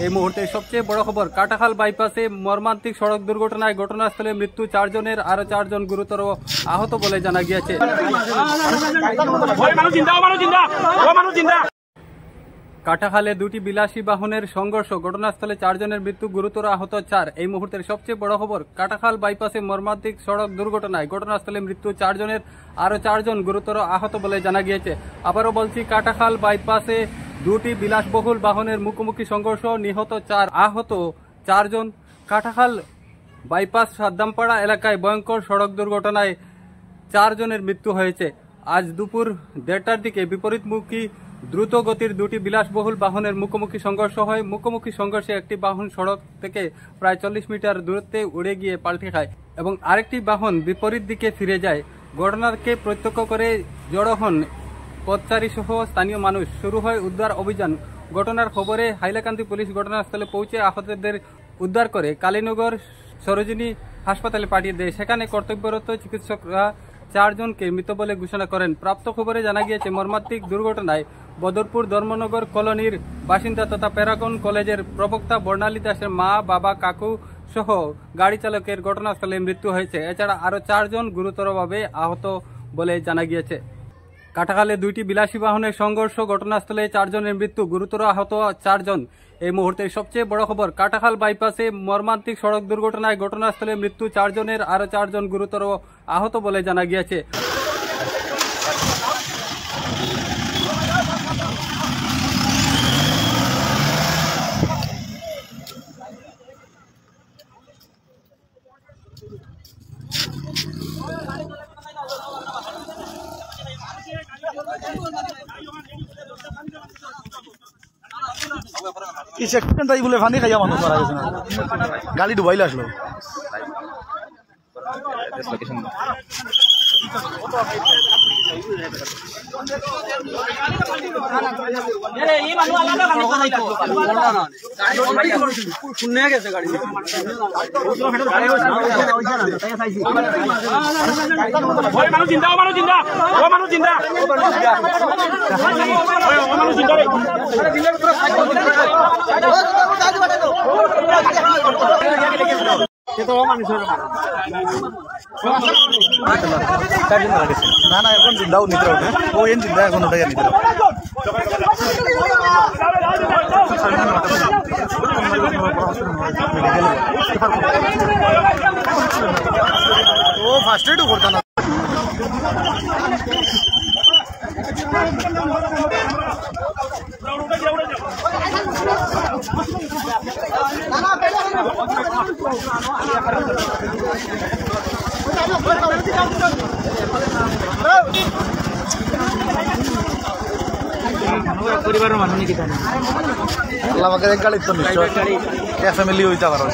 এই মুহূর্তে সবচেয়ে বড় খবর, কাটাখাল বাইপাসে মর্মান্তিক সড়ক দুর্ঘটনায় ঘটনাস্থলে মৃত্যু 4 জনের, আরো 4 জন গুরুতর আহত বলে জানা গিয়েছে। কাটাখালে দুটি বিলাসী বাহনের সংঘর্ষ, ঘটনাস্থলে 4 জনের মৃত্যু, গুরুতর আহত 4। এই মুহূর্তের সবচেয়ে বড় খবর, কাটাখাল বাইপাসে মর্মান্তিক সড়ক দুর্ঘটনায় ঘটনাস্থলে মৃত্যু 4 জনের, আরো 4 জন গুরুতর আহত বলে জানা গিয়েছে। আবারও বলছি, কাটাখাল বাইপাসে দুটি বিলাসবহুল বাহনের মুখোমুখি সংঘর্ষ, নিহত 4, আহত 4 জন। কাটাখাল বাইপাস সাদ্দামপাড়া এলাকায় ভয়ঙ্কর সড়ক দুর্ঘটনায় 4 জনের মৃত্যু হয়েছে। আজ দুপুর 1:30টার দিকে বিপরীতমুখী দ্রুত গতির দুটি বিলাসবহুল বাহনের মুখোমুখি সংঘর্ষ হয়। মুখোমুখি সংঘর্ষে একটি বাহন সড়ক থেকে প্রায় 40 মিটার দূরত্বে উড়ে গিয়ে পাল্টে খায় এবং আরেকটি বাহন বিপরীত দিকে ফিরে যায়। ঘটনাকে প্রত্যক্ষ করে জড়ো হন পথচারী সহ স্থানীয় মানুষ। শুরু হয় উদ্ধার অভিযান। ঘটনার খবরে হাইলাকান্দি পুলিশ ঘটনাস্থলে পৌঁছে আহতদের উদ্ধার করে কালীনগর সরোজিনী হাসপাতালে পাঠিয়ে দেয়। সেখানে কর্তব্যরত চিকিৎসকরা 4 জনকে মৃত বলে ঘোষণা করেন। প্রাপ্ত খবরে জানা গিয়েছে, মর্মান্তিক দুর্ঘটনায় বদরপুর ধর্মনগর কলোনির বাসিন্দা তথা প্যারাগন কলেজের প্রবক্তা বর্ণালী দাসের মা, বাবা, কাকু সহ গাড়ি চালকের ঘটনাস্থলে মৃত্যু হয়েছে। এছাড়া আরো 4 জন গুরুতরভাবে আহত বলে জানা গিয়েছে। কাটাখালে দুইটি বিলাসী বাহনের সংঘর্ষ, ঘটনাস্থলে 4 জনের মৃত্যু, গুরুতর আহত 4 জন। এই মুহূর্তে সবচেয়ে বড় খবর, কাটাখাল বাইপাসে মর্মান্তিক সড়ক দুর্ঘটনায় ঘটনাস্থলে মৃত্যু 4 জনের, আরো 4 জন গুরুতর আহত বলে জানা গিয়েছে। তাই বলে ফানি খাইয়া মানুষ মারা গেছে না, গাড়ি ডুবাইলে আসলো। না না এখন জিন্দাও নিতে হবে, ও এন জিন্দা এখন ওটাই নিতে হবে। ও ফার্স্ট এডও করতাম না। পরিবারের মানুষ নাকি আল্লাহ গাড়ি তো নিশ্চয় ফ্যামিলি হইতে পারো।